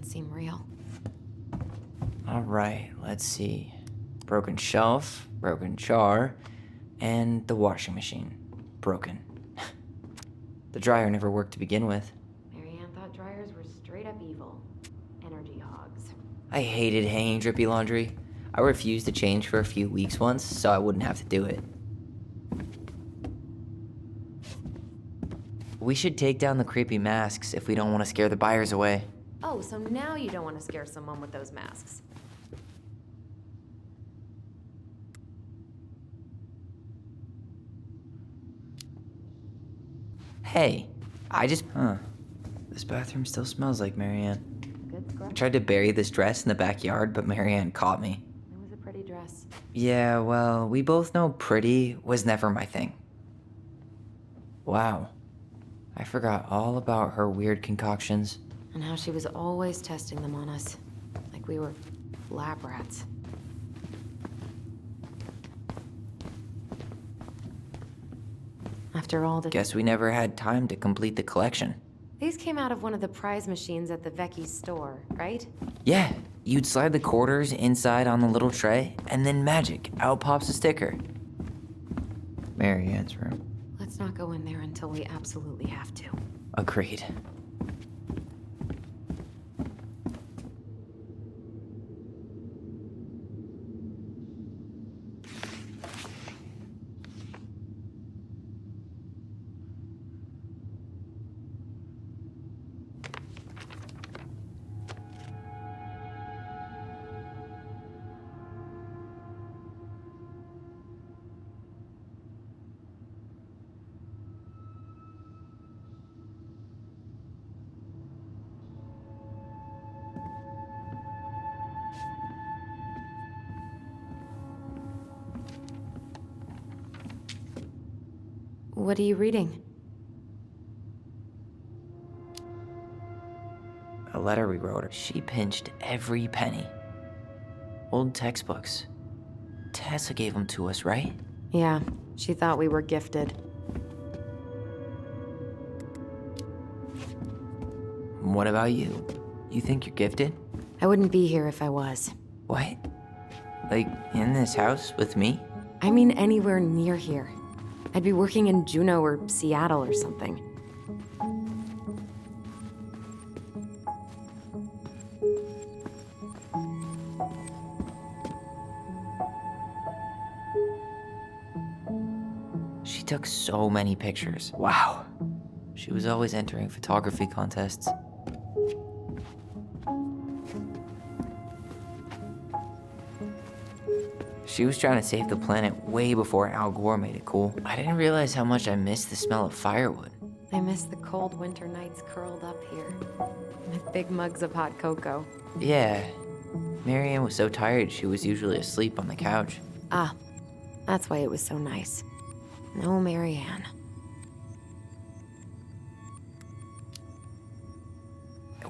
doesn't seem real. Alright, let's see. Broken shelf, broken jar, and the washing machine. Broken. The dryer never worked to begin with. Marianne thought dryers were straight up evil. Energy hogs. I hated hanging drippy laundry. I refused to change for a few weeks once, so I wouldn't have to do it. We should take down the creepy masks if we don't want to scare the buyers away. Oh, so now you don't want to scare someone with those masks. Hey, this bathroom still smells like Marianne. Good I scrub. tried to bury this dress in the backyard, but Marianne caught me. It was a pretty dress. Yeah, well, we both know pretty was never my thing. Wow. I forgot all about her weird concoctions. And how she was always testing them on us. Like we were lab rats. After all the... Guess we never had time to complete the collection. These came out of one of the prize machines at the Vecchi's store, right? Yeah, you'd slide the quarters inside on the little tray, and then magic, out pops a sticker. Marianne's room. Let's not go in there until we absolutely have to. Agreed. What are you reading? A letter we wrote her. She pinched every penny. Old textbooks. Tessa gave them to us, right? Yeah, she thought we were gifted. What about you? You think you're gifted? I wouldn't be here if I was. What? Like, in this house with me? I mean anywhere near here. I'd be working in Juneau or Seattle or something. She took so many pictures. Wow. She was always entering photography contests. She was trying to save the planet way before Al Gore made it cool. I didn't realize how much I missed the smell of firewood. I miss the cold winter nights curled up here, with big mugs of hot cocoa. Yeah. Marianne was so tired she was usually asleep on the couch. Ah, that's why it was so nice. No Marianne.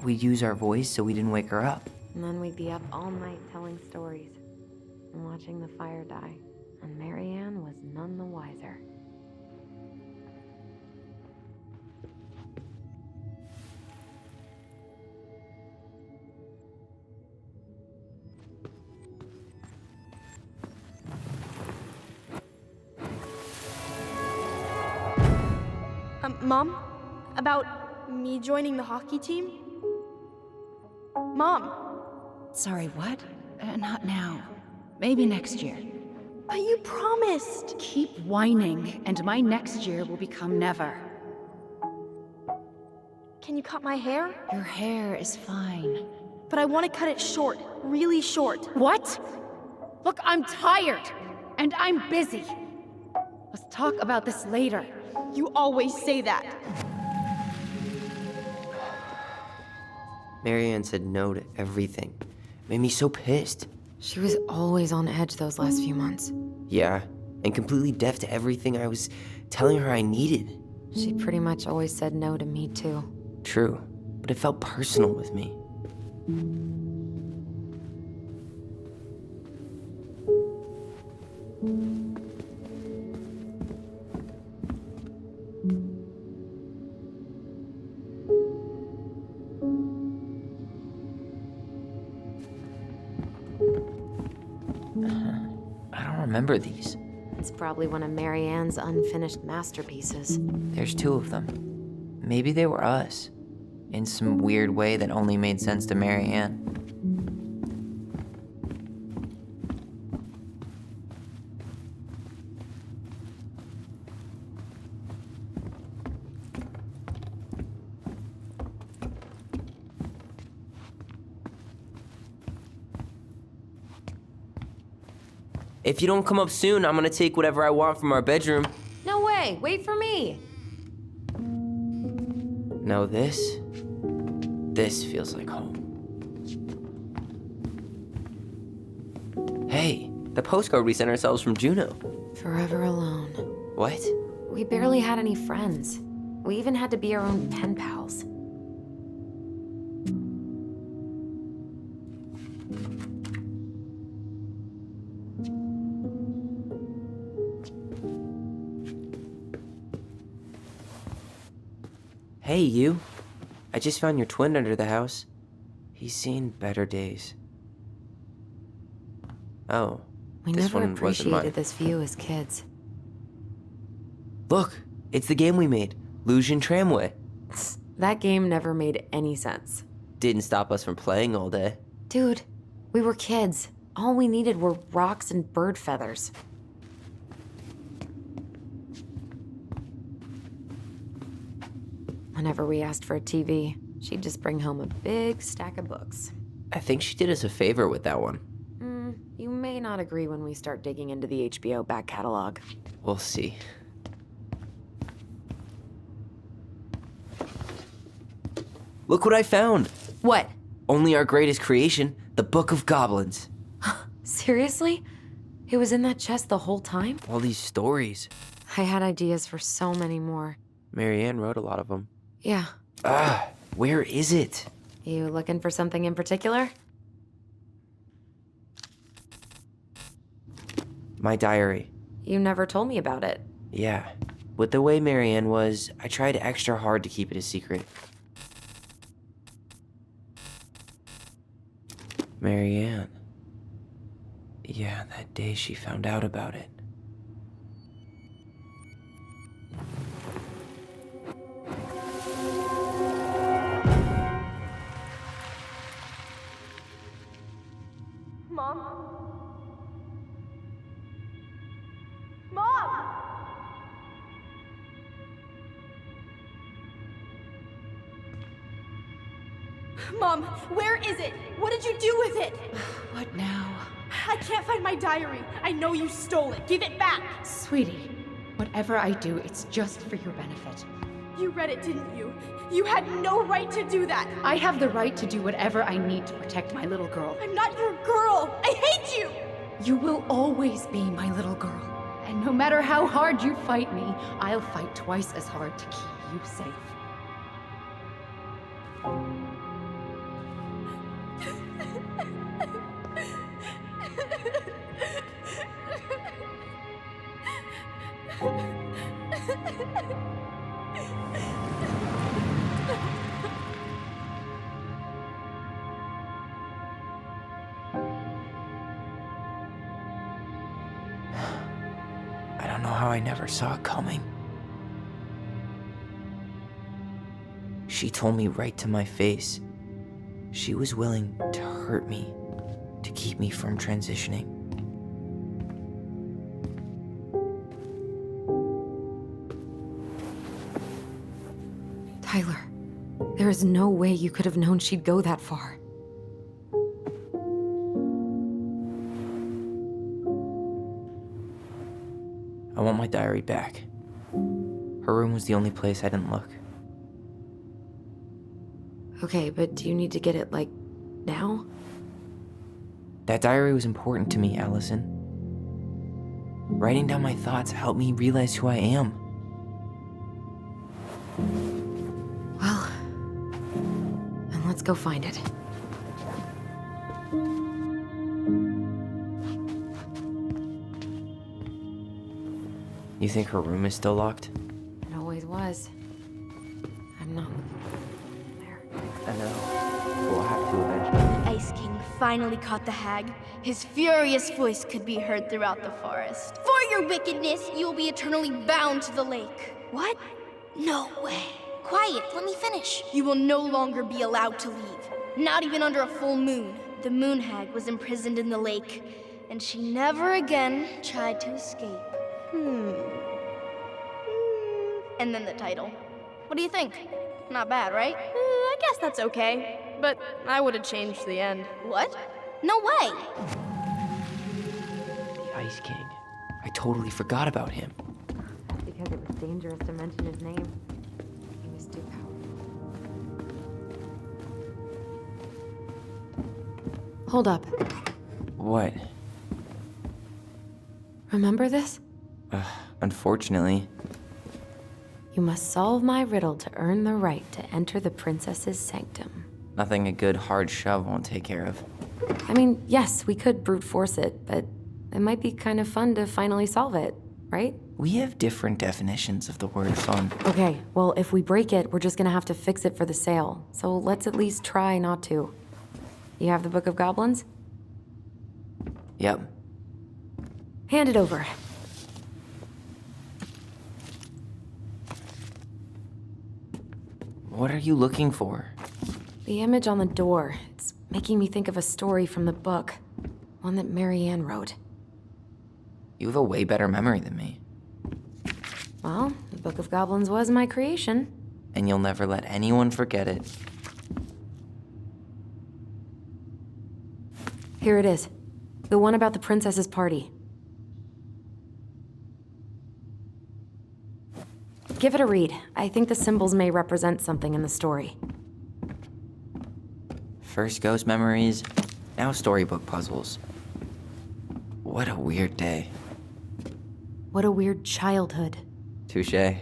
We'd use our voice so we didn't wake her up. And then we'd be up all night telling stories and watching the fire die. And Marianne was none the wiser. Mom? About me joining the hockey team? Mom! Sorry, what? Not now. Maybe next year. But you promised! Keep whining, and my next year will become never. Can you cut my hair? Your hair is fine. But I want to cut it short. Really short. What? Look, I'm tired, and I'm busy. Let's talk about this later. You always say that. Marianne said no to everything. Made me so pissed. She was always on edge those last few months. Yeah, and completely deaf to everything I was telling her I needed. She pretty much always said no to me too. True, but it felt personal with me. I don't remember these. It's probably one of Marianne's unfinished masterpieces. There's 2 of them. Maybe they were us. In some weird way that only made sense to Marianne. If you don't come up soon, I'm gonna take whatever I want from our bedroom. No way, wait for me. No, this feels like home. Hey, the postcard we sent ourselves from Juneau. Forever alone. What? We barely had any friends. We even had to be our own pen pals. Hey, you. I just found your twin under the house. He's seen better days. Oh, We this never one wasn't mine. appreciated this view as kids. Look, it's the game we made, Lucian Tramway. That game never made any sense. Didn't stop us from playing all day. Dude, we were kids. All we needed were rocks and bird feathers. Whenever we asked for a TV, she'd just bring home a big stack of books. I think she did us a favor with that one. You may not agree when we start digging into the HBO back catalog. We'll see. Look what I found! What? Only our greatest creation, the Book of Goblins. Seriously? It was in that chest the whole time? All these stories. I had ideas for so many more. Marianne wrote a lot of them. Yeah. Where is it? You looking for something in particular? My diary. You never told me about it. Yeah. With the way Marianne was, I tried extra hard to keep it a secret. Marianne. Yeah, that day she found out about it. Mom? Mom! Mom, where is it? What did you do with it? What now? I can't find my diary. I know you stole it. Give it back. Sweetie, whatever I do, it's just for your benefit. You read it, didn't you? You had no right to do that. I have the right to do whatever I need to protect my little girl. I'm not your girl. I hate you. You will always be my little girl. And no matter how hard you fight me, I'll fight twice as hard to keep you safe. I don't know how I never saw it coming. She told me right to my face. She was willing to hurt me to keep me from transitioning. Tyler, there is no way you could have known she'd go that far. I want my diary back. Her room was the only place I didn't look. Okay, but do you need to get it, like, now? That diary was important to me, Allison. Writing down my thoughts helped me realize who I am. Well, then let's go find it. You think her room is still locked? It always was. I'm not there. I know. We'll have to eventually. Ice King finally caught the hag. His furious voice could be heard throughout the forest. For your wickedness, you will be eternally bound to the lake. What? No way. Quiet, let me finish. You will no longer be allowed to leave. Not even under a full moon. The moon hag was imprisoned in the lake, and she never again tried to escape. And then the title. What do you think? Not bad, right? I guess that's okay. But I would have changed the end. What? No way! The Ice King. I totally forgot about him. Because it was dangerous to mention his name. He was too powerful. Hold up. What? Remember this? Unfortunately. You must solve my riddle to earn the right to enter the princess's sanctum. Nothing a good hard shove won't take care of. I mean, yes, we could brute force it, but it might be kind of fun to finally solve it, right? We have different definitions of the word fun. Okay, well, if we break it, we're just gonna have to fix it for the sale. So let's at least try not to. You have the Book of Goblins? Yep. Hand it over. What are you looking for? The image on the door. It's making me think of a story from the book. One that Marianne wrote. You have a way better memory than me. Well, the Book of Goblins was my creation. And you'll never let anyone forget it. Here it is. The one about the princess's party. Give it a read. I think the symbols may represent something in the story. First ghost memories, now storybook puzzles. What a weird day. What a weird childhood. Touché.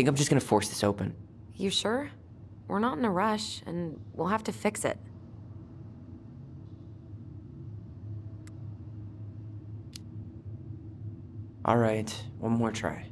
think I'm just gonna force this open. You sure? We're not in a rush, and we'll have to fix it. All right, one more try.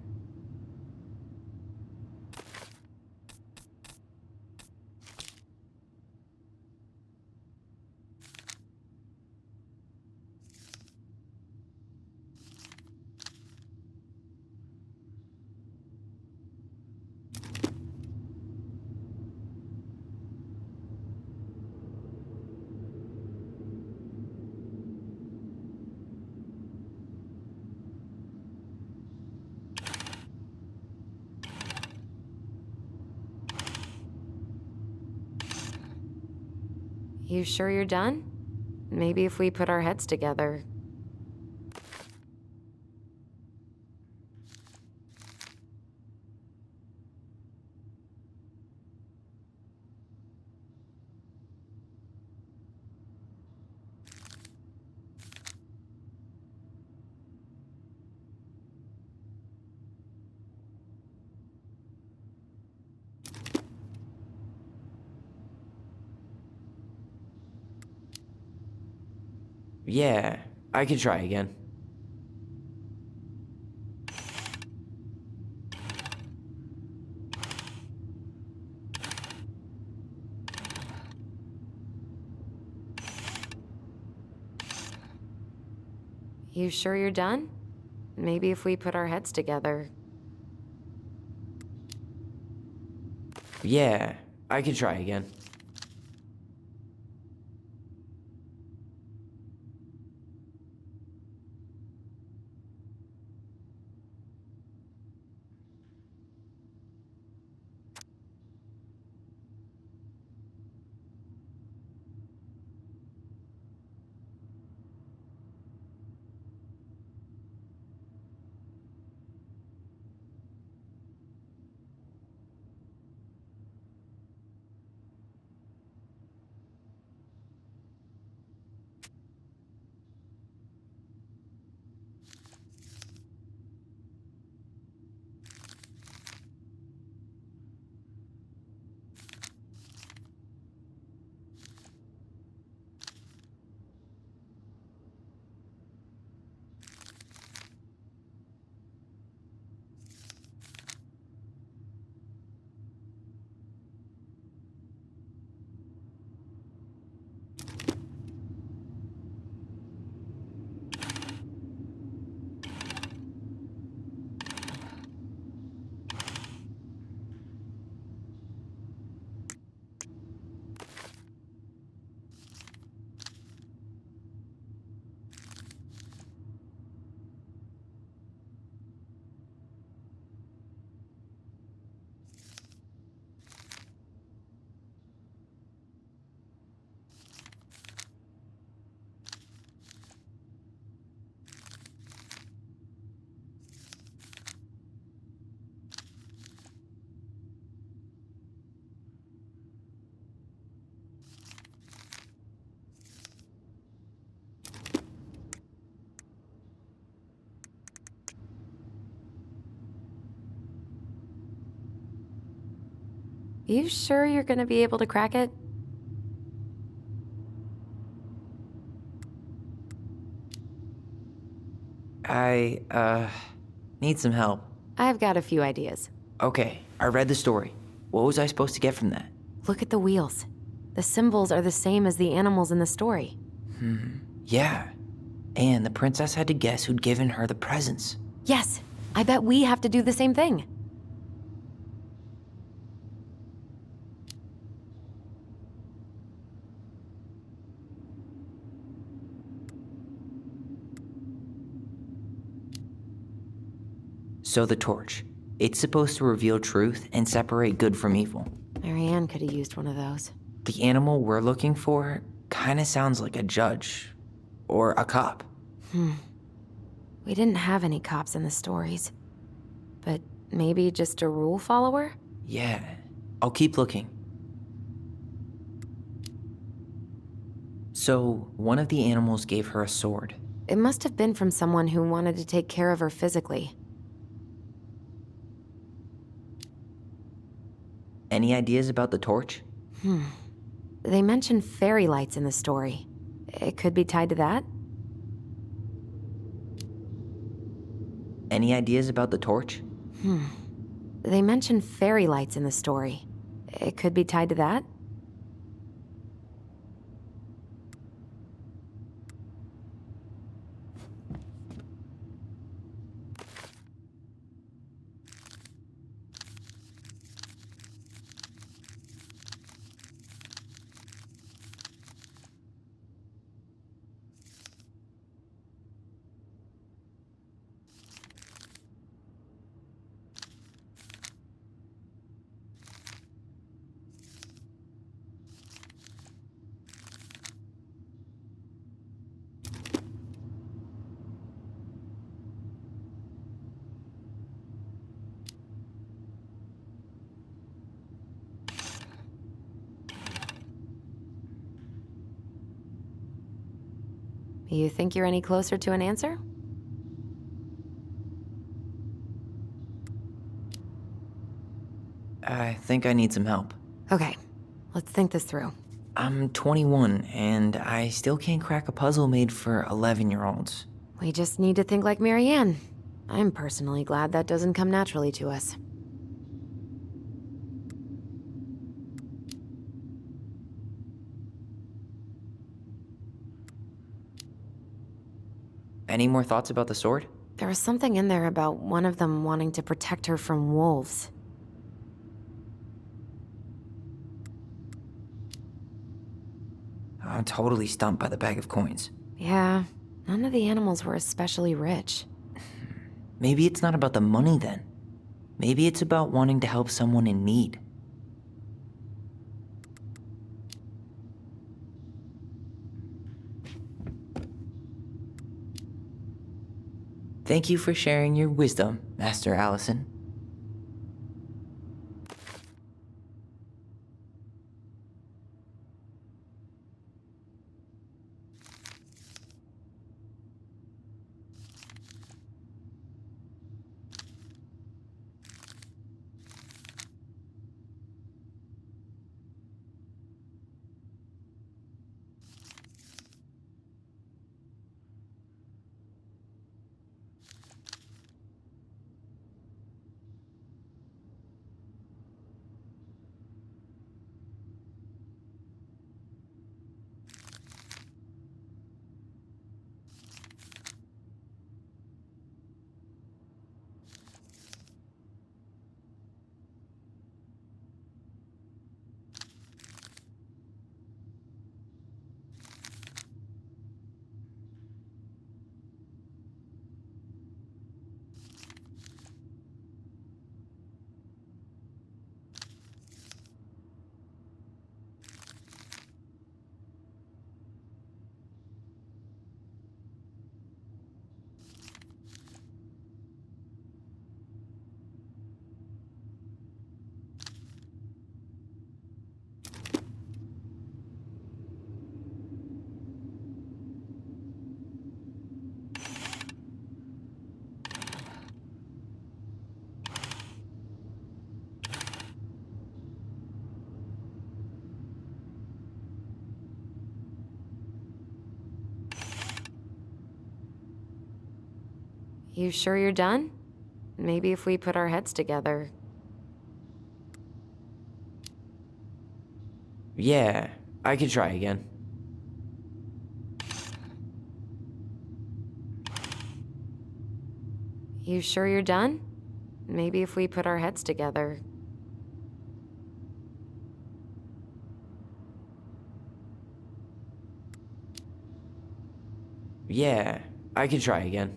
You sure you're done? Maybe if we put our heads together. Yeah, I can try again. You sure you're done? Maybe if we put our heads together. Yeah, I can try again. You sure you're gonna be able to crack it? I need some help. I've got a few ideas. Okay, I read the story. What was I supposed to get from that? Look at the wheels. The symbols are the same as the animals in the story. Yeah. And the princess had to guess who'd given her the presents. Yes, I bet we have to do the same thing. So the torch. It's supposed to reveal truth and separate good from evil. Marianne could have used one of those. The animal we're looking for kinda sounds like a judge. Or a cop. We didn't have any cops in the stories. But maybe just a rule follower? Yeah. I'll keep looking. So, one of the animals gave her a sword. It must have been from someone who wanted to take care of her physically. Any ideas about the torch? They mention fairy lights in the story. It could be tied to that? Any ideas about the torch? They mention fairy lights in the story. It could be tied to that? You think you're any closer to an answer? I think I need some help. Okay, let's think this through. I'm 21, and I still can't crack a puzzle made for 11-year-olds. We just need to think like Marianne. I'm personally glad that doesn't come naturally to us. Any more thoughts about the sword? There was something in there about one of them wanting to protect her from wolves. I'm totally stumped by the bag of coins. Yeah, none of the animals were especially rich. Maybe it's not about the money then. Maybe it's about wanting to help someone in need. Thank you for sharing your wisdom, Master Allison. You sure you're done? Maybe if we put our heads together. Yeah, I could try again. You sure you're done? Maybe if we put our heads together. Yeah, I could try again.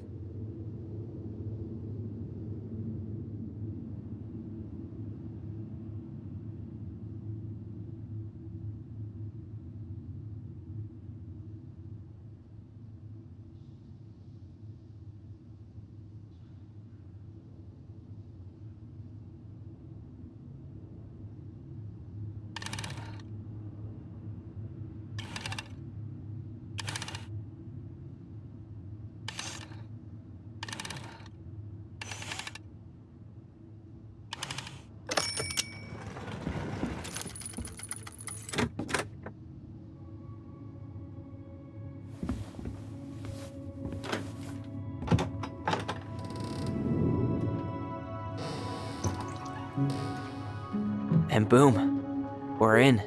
boom, we're in.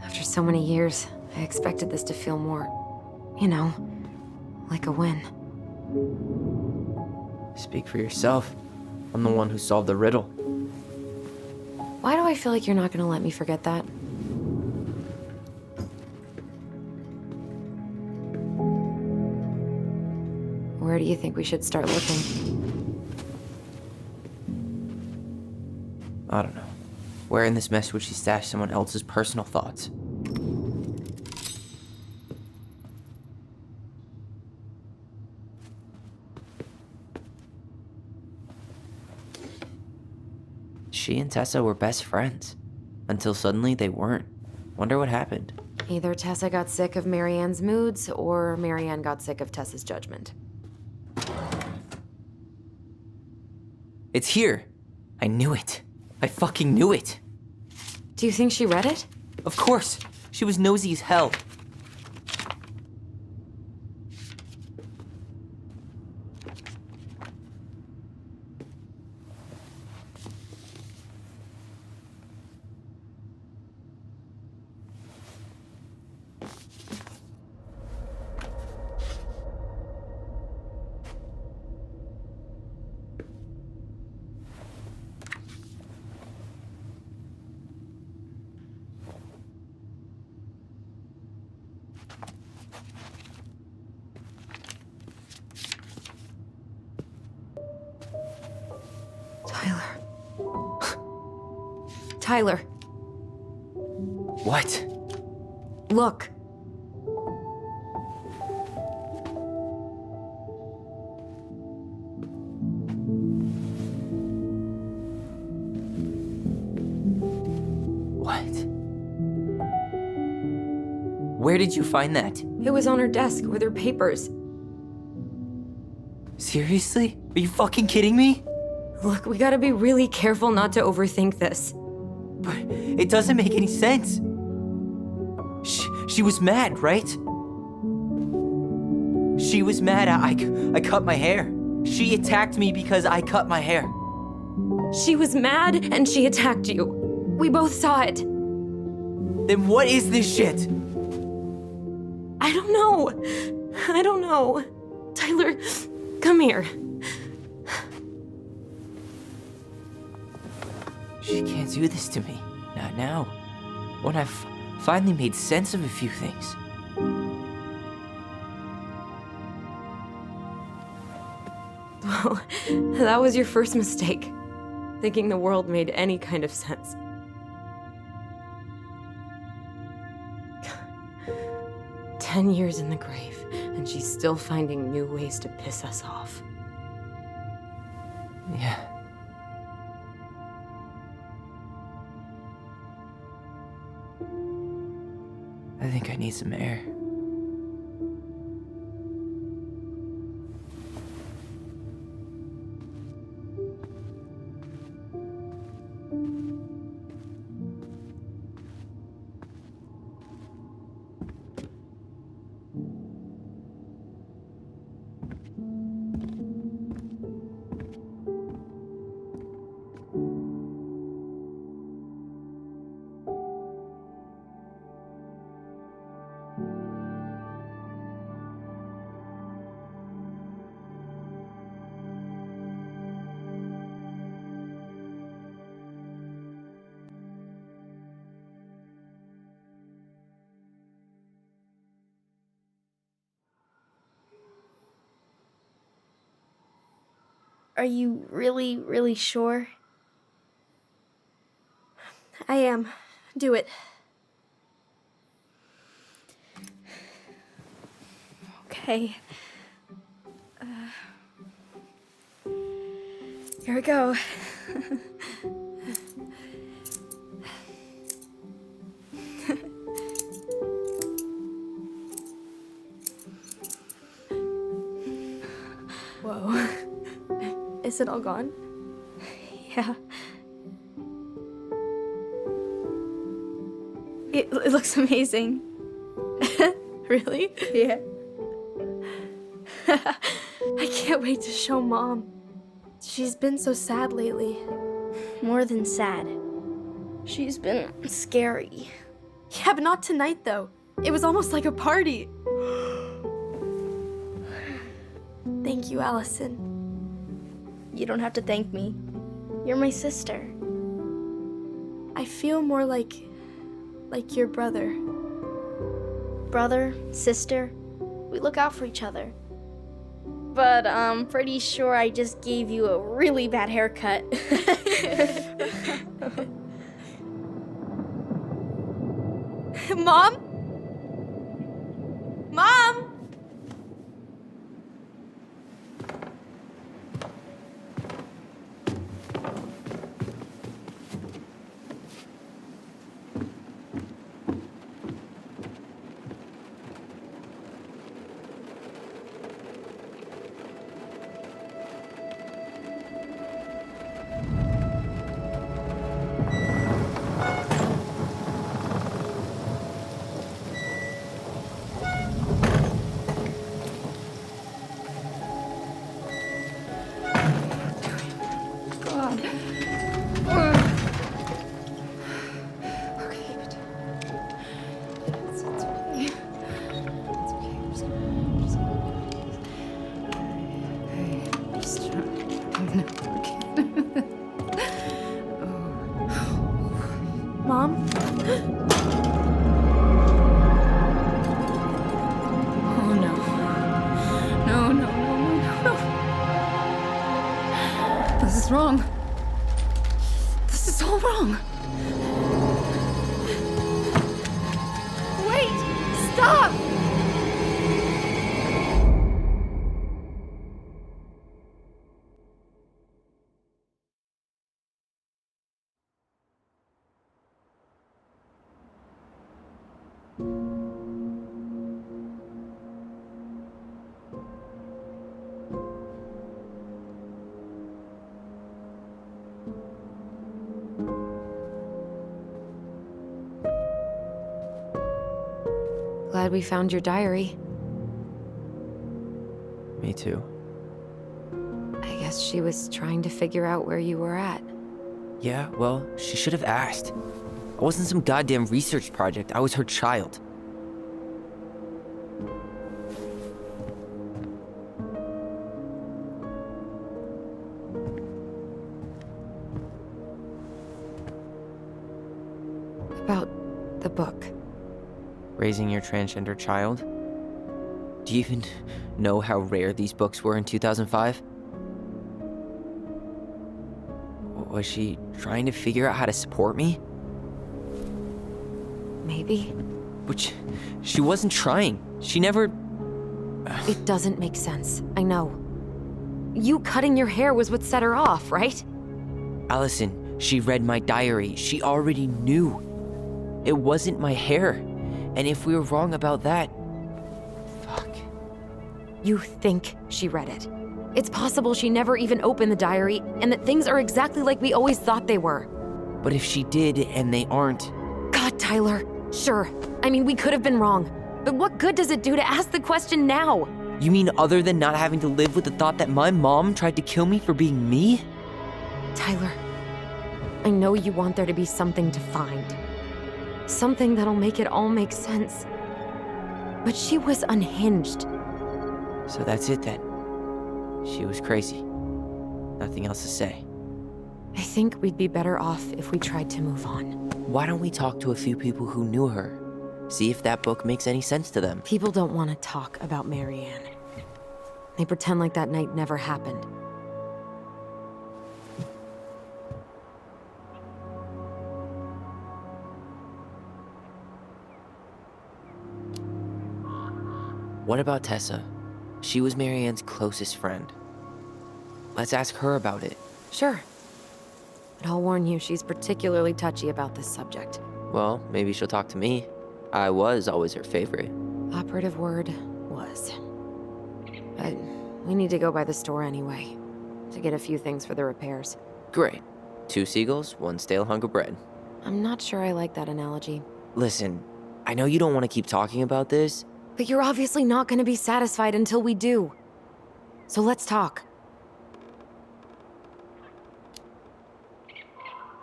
After so many years, I expected this to feel more, you know, like a win. Speak for yourself. I'm the one who solved the riddle. Why do I feel like you're not gonna let me forget that? Where do you think we should start looking? I don't know. Where in this mess would she stash someone else's personal thoughts? She and Tessa were best friends. Until suddenly they weren't. Wonder what happened. Either Tessa got sick of Marianne's moods, or Marianne got sick of Tessa's judgment. It's here! I knew it. I fucking knew it! Do you think she read it? Of course! She was nosy as hell. Tyler, What? look. What? Where did you find that? It was on her desk with her papers. Seriously? Are you fucking kidding me? Look, we gotta be really careful not to overthink this. But it doesn't make any sense. She was mad, right? She was mad I cut my hair. She attacked me because I cut my hair. She was mad and she attacked you. We both saw it. Then what is this shit? I don't know. I don't know. Tyler, come here. She can't do this to me. Not now. When I've finally made sense of a few things. Well, that was your first mistake. Thinking the world made any kind of sense. "10 years in the grave, and she's still finding new ways to piss us off." Yeah. I think I need some air. Are you really, really sure? I am. Do it. Okay. Here we go. Is it all gone? Yeah. It looks amazing. Really? Yeah. I can't wait to show Mom. She's been so sad lately. More than sad. She's been scary. Yeah, but not tonight though. It was almost like a party. Thank you, Allison. You don't have to thank me. You're my sister. I feel more like your brother. Brother, sister, we look out for each other. But I'm pretty sure I just gave you a really bad haircut. Mom? Mom? Mom? Oh no. No, no, no, no, no. This is wrong. This is all wrong. Wait! Stop! Glad we found your diary. Me too. I guess she was trying to figure out where you were at. Yeah, well, she should have asked. I wasn't some goddamn research project. I was her child. About the book. Raising your transgender child? Do you even know how rare these books were in 2005? Was she trying to figure out how to support me? Maybe. Which, she wasn't trying. She never... It doesn't make sense. I know. You cutting your hair was what set her off, right? Allison, she read my diary. She already knew. It wasn't my hair. And if we were wrong about that... Fuck. You think she read it. It's possible she never even opened the diary, and that things are exactly like we always thought they were. But if she did, and they aren't... God, Tyler. Sure. I mean, we could have been wrong. But what good does it do to ask the question now? You mean other than not having to live with the thought that my mom tried to kill me for being me? Tyler, I know you want there to be something to find. Something that'll make it all make sense. But she was unhinged. So that's it then. She was crazy. Nothing else to say. I think we'd be better off if we tried to move on. Why don't we talk to a few people who knew her? See if that book makes any sense to them. People don't want to talk about Marianne. They pretend like that night never happened. What about Tessa? She was Marianne's closest friend. Let's ask her about it. Sure. But I'll warn you, she's particularly touchy about this subject. Well, maybe she'll talk to me. I was always her favorite. Operative word was. But we need to go by the store anyway. to get a few things for the repairs. Great. 2 seagulls, 1 stale hunk of bread. I'm not sure I like that analogy. Listen, I know you don't want to keep talking about this. But you're obviously not going to be satisfied until we do. So let's talk.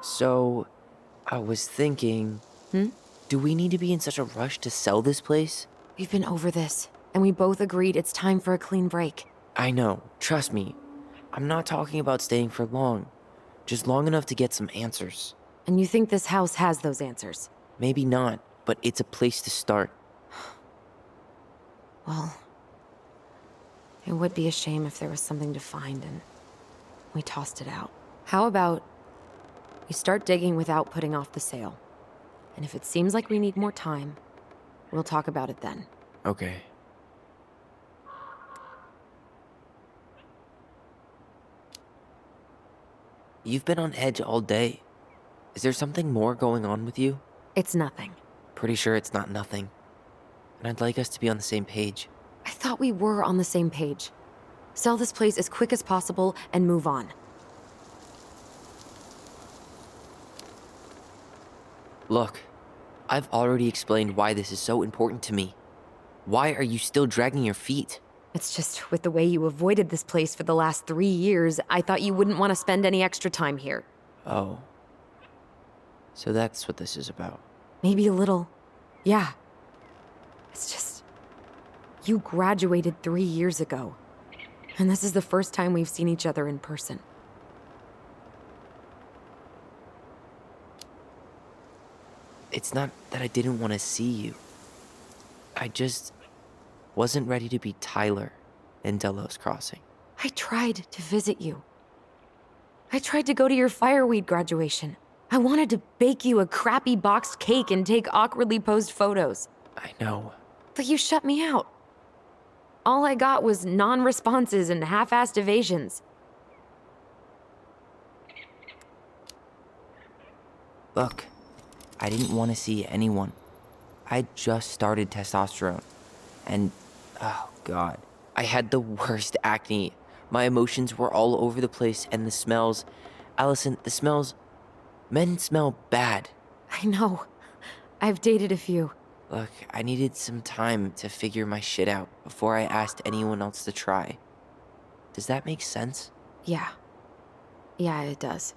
So, I was thinking... Do we need to be in such a rush to sell this place? We've been over this, and we both agreed it's time for a clean break. I know, trust me. I'm not talking about staying for long. Just long enough to get some answers. And you think this house has those answers? Maybe not, but it's a place to start. Well, it would be a shame if there was something to find and we tossed it out. How about we start digging without putting off the sale? And if it seems like we need more time, we'll talk about it then. Okay. You've been on edge all day. Is there something more going on with you? It's nothing. Pretty sure it's not nothing. And I'd like us to be on the same page. I thought we were on the same page. Sell this place as quick as possible and move on. Look, I've already explained why this is so important to me. Why are you still dragging your feet? It's just with the way you avoided this place for the last 3 years, I thought you wouldn't want to spend any extra time here. Oh. So that's what this is about. Maybe a little. Yeah. It's just... You graduated 3 years ago. And this is the first time we've seen each other in person. It's not that I didn't want to see you. I just wasn't ready to be Tyler in Delos Crossing. I tried to visit you. I tried to go to your fireweed graduation. I wanted to bake you a crappy boxed cake and take awkwardly posed photos. I know. But you shut me out. All I got was non-responses and half-assed evasions. Look, I didn't want to see anyone. I just started testosterone. And, oh god, I had the worst acne. My emotions were all over the place and the smells. Allison, the smells... Men smell bad. I know. I've dated a few. Look, I needed some time to figure my shit out before I asked anyone else to try. Does that make sense? Yeah. Yeah, it does.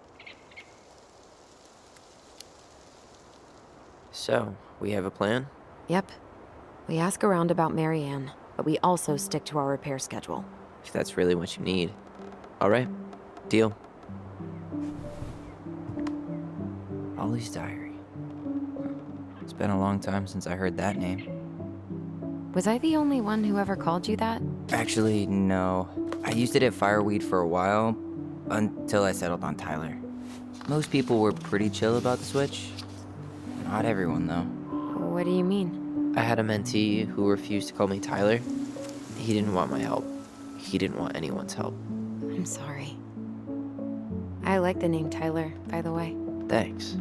So, we have a plan? Yep. We ask around about Marianne, but we also stick to our repair schedule. If that's really what you need. Alright, deal. Ollie's Diary. It's been a long time since I heard that name. Was I the only one who ever called you that? Actually, no. I used it at Fireweed for a while, until I settled on Tyler. Most people were pretty chill about the switch. Not everyone, though. What do you mean? I had a mentee who refused to call me Tyler. He didn't want my help. He didn't want anyone's help. I'm sorry. I like the name Tyler, by the way. Thanks.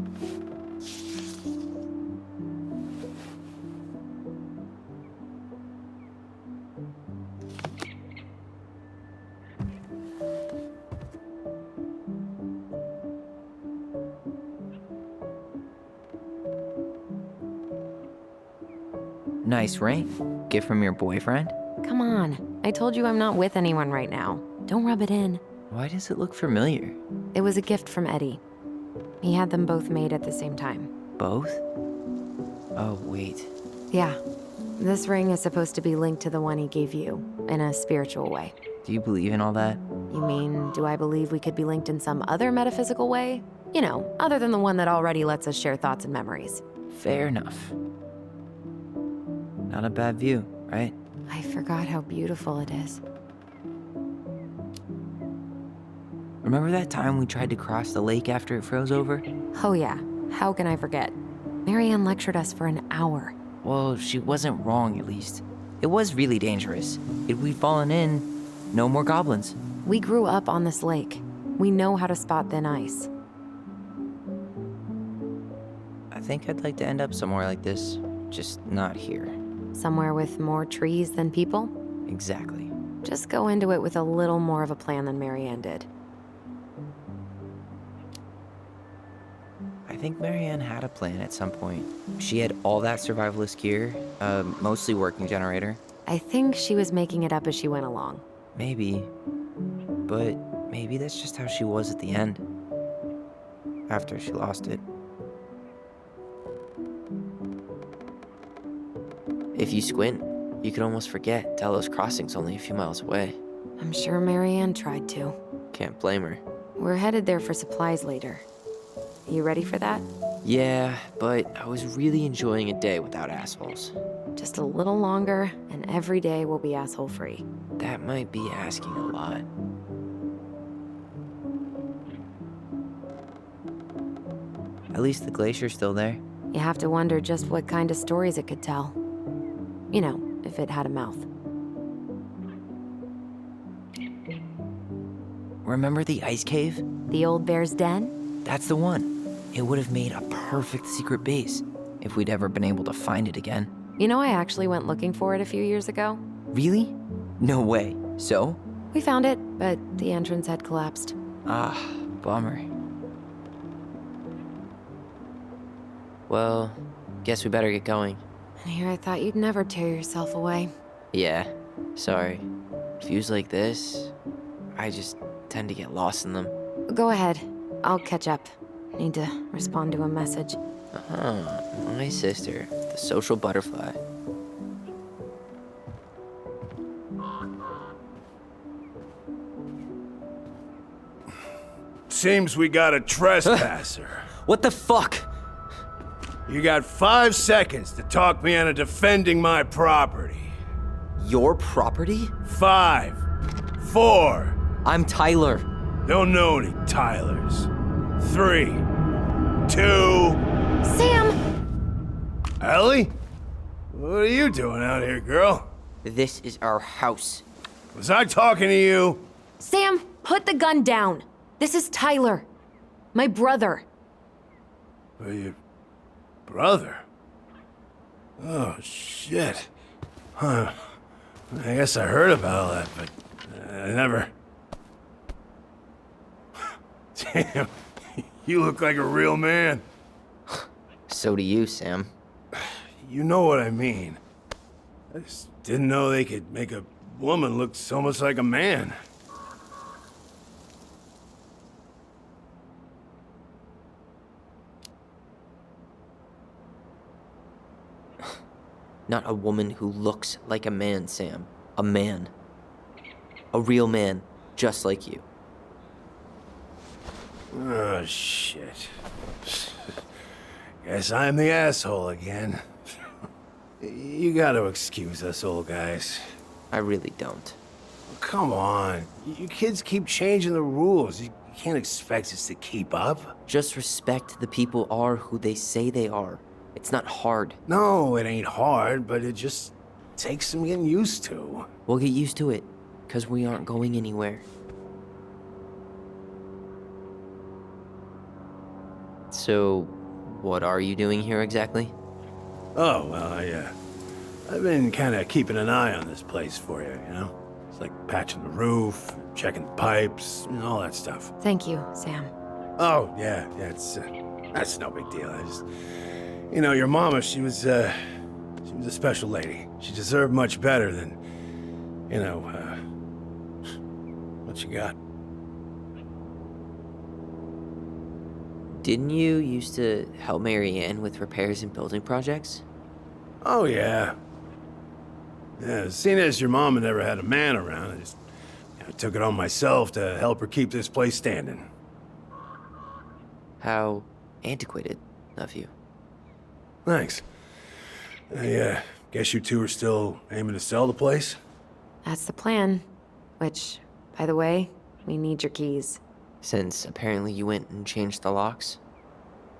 Nice ring. Gift from your boyfriend? Come on. I told you I'm not with anyone right now. Don't rub it in. Why does it look familiar? It was a gift from Eddie. He had them both made at the same time. Both? Oh, wait. Yeah. This ring is supposed to be linked to the one he gave you, in a spiritual way. Do you believe in all that? You mean, do I believe we could be linked in some other metaphysical way? You know, other than the one that already lets us share thoughts and memories. Fair enough. Not a bad view, right? I forgot how beautiful it is. Remember that time we tried to cross the lake after it froze over? Oh yeah, how can I forget? Marianne lectured us for an hour. Well, she wasn't wrong, at least. It was really dangerous. If we'd fallen in, no more goblins. We grew up on this lake. We know how to spot thin ice. I think I'd like to end up somewhere like this, just not here. Somewhere with more trees than people? Exactly. Just go into it with a little more of a plan than Marianne did. I think Marianne had a plan at some point. She had all that survivalist gear, a mostly working generator. I think she was making it up as she went along. Maybe. But maybe that's just how she was at the end. After she lost it. If you squint, you could almost forget Delos Crossing's only a few miles away. I'm sure Marianne tried to. Can't blame her. We're headed there for supplies later. You ready for that? Yeah, but I was really enjoying a day without assholes. Just a little longer, and every day will be asshole-free. That might be asking a lot. At least the glacier's still there. You have to wonder just what kind of stories it could tell. You know, if it had a mouth. Remember the ice cave? The old bear's den? That's the one. It would have made a perfect secret base if we'd ever been able to find it again. You know, I actually went looking for it a few years ago. Really? No way. So? We found it, but the entrance had collapsed. Ah, bummer. Well, guess we better get going. And here I thought you'd never tear yourself away. Yeah, sorry. Views like this, I just tend to get lost in them. Go ahead. I'll catch up. Need to respond to a message. My sister, the social butterfly. Seems we got a trespasser. What the fuck? You got 5 seconds to talk me into defending my property. Your property? 5, 4. I'm Tyler. Don't know any Tylers. 3, 2. Sam! Ellie? What are you doing out here, girl? This is our house. Was I talking to you? Sam, put the gun down. This is Tyler. My brother. Well, your brother? Oh, shit. Huh. I guess I heard about all that, but I never... Damn, you look like a real man. So do you, Sam. You know what I mean. I just didn't know they could make a woman look so much like a man. Not a woman who looks like a man, Sam. A man. A real man, just like you. Oh, shit. Guess I'm the asshole again. You gotta excuse us old guys. I really don't. Come on. You kids keep changing the rules. You can't expect us to keep up. Just respect the people are who they say they are. It's not hard. No, it ain't hard, but it just takes some getting used to. We'll get used to it, because we aren't going anywhere. So, what are you doing here exactly? Oh, well, I've been kind of keeping an eye on this place for you, you know? It's like patching the roof, checking the pipes, and all that stuff. Thank you, Sam. Oh, yeah, that's no big deal. I just... You know, your mama, she was a special lady. She deserved much better than, you know, what you got. Didn't you used to help Marianne with repairs and building projects? Oh, yeah. Yeah, seeing as your mama never had a man around, I just took it on myself to help her keep this place standing. How antiquated of you. Thanks. I guess you two are still aiming to sell the place? That's the plan. Which, by the way, we need your keys. Since apparently you went and changed the locks?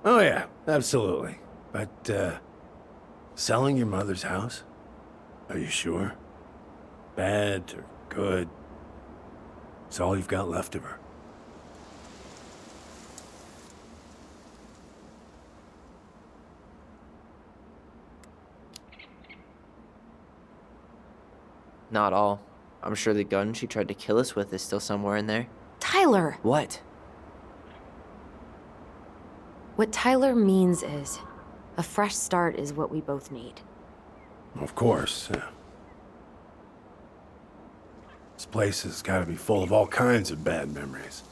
Oh yeah, absolutely. But, selling your mother's house? Are you sure? Bad or good? It's all you've got left of her. Not all. I'm sure the gun she tried to kill us with is still somewhere in there. Tyler! What? What Tyler means is, a fresh start is what we both need. Of course. This place has got to be full of all kinds of bad memories.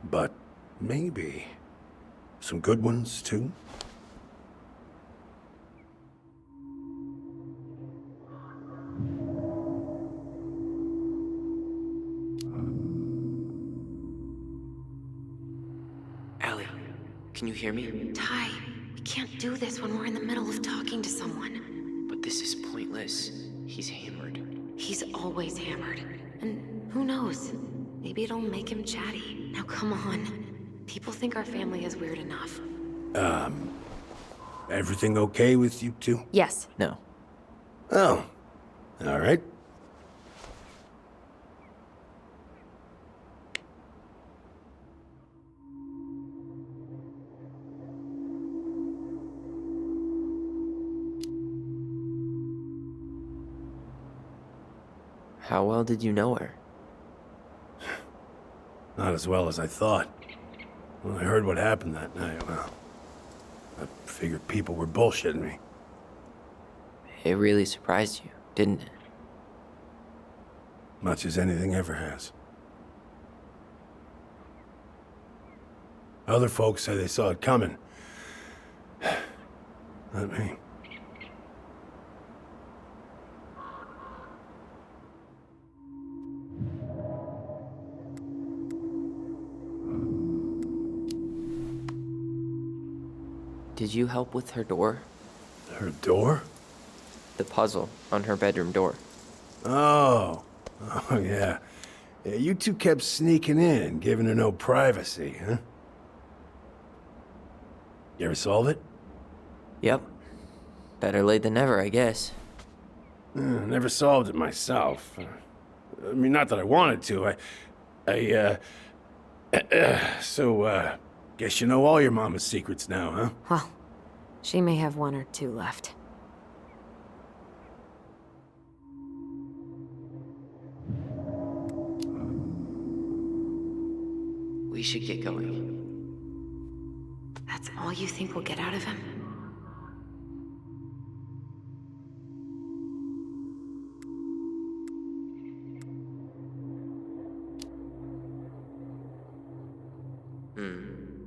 But maybe some good ones, too? Allie, can you hear me? Ty, we can't do this when we're in the middle of talking to someone. But this is pointless. He's hammered. He's always hammered. And who knows? Maybe it'll make him chatty. Now come on. People think our family is weird enough. Everything okay with you two? Yes. No. Oh, all right. How well did you know her? Not as well as I thought. When I heard what happened that night, well, I figured people were bullshitting me. It really surprised you, didn't it? Much as anything ever has. Other folks say they saw it coming. Not me. Did you help with her door? Her door? The puzzle on her bedroom door. Oh, yeah. Yeah, you two kept sneaking in, giving her no privacy, huh? You ever solve it? Yep. Better late than never, I guess. Never solved it myself. I mean, not that I wanted to. Guess you know all your mama's secrets now, huh? Well, she may have one or two left. We should get going. That's all you think we'll get out of him?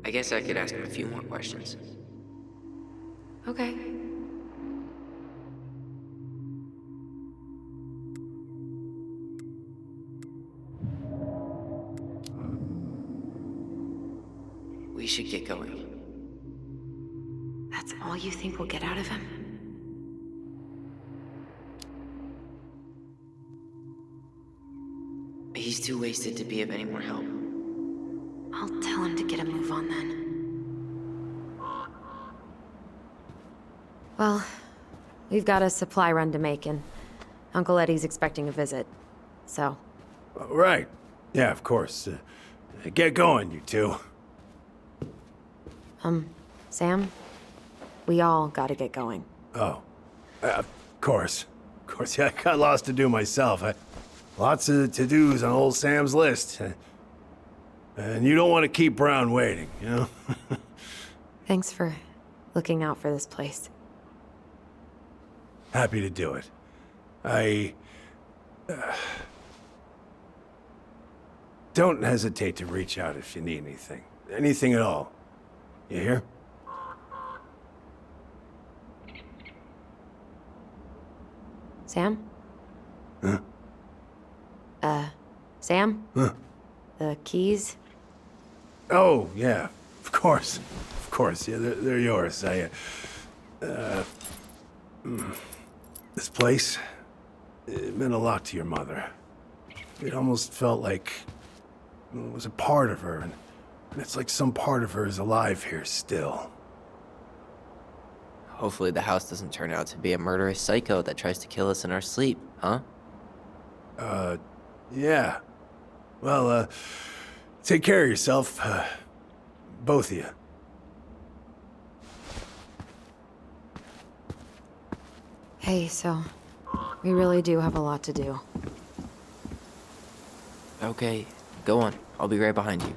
I guess I could ask him a few more questions. Okay. We should get going. That's all you think we'll get out of him? He's too wasted to be of any more help. I'll tell him to get a move on then. Well, we've got a supply run to make, and Uncle Eddie's expecting a visit. So. Right. Yeah, of course. Get going, you two. Sam? We all gotta get going. Oh. Of course. Of course, yeah, I got lots to do myself. Lots of to-dos on old Sam's list. And you don't want to keep Brown waiting, you know? Thanks for looking out for this place. Happy to do it. Don't hesitate to reach out if you need anything. Anything at all. You hear? Sam? Huh? Sam? Huh? The keys? Oh, yeah. Of course. Of course. Yeah, they're yours. This place, it meant a lot to your mother. It almost felt like it was a part of her, and it's like some part of her is alive here still. Hopefully the house doesn't turn out to be a murderous psycho that tries to kill us in our sleep, huh? Yeah. Well, take care of yourself. Both of you. Hey, so We really do have a lot to do. Okay, go on. I'll be right behind you.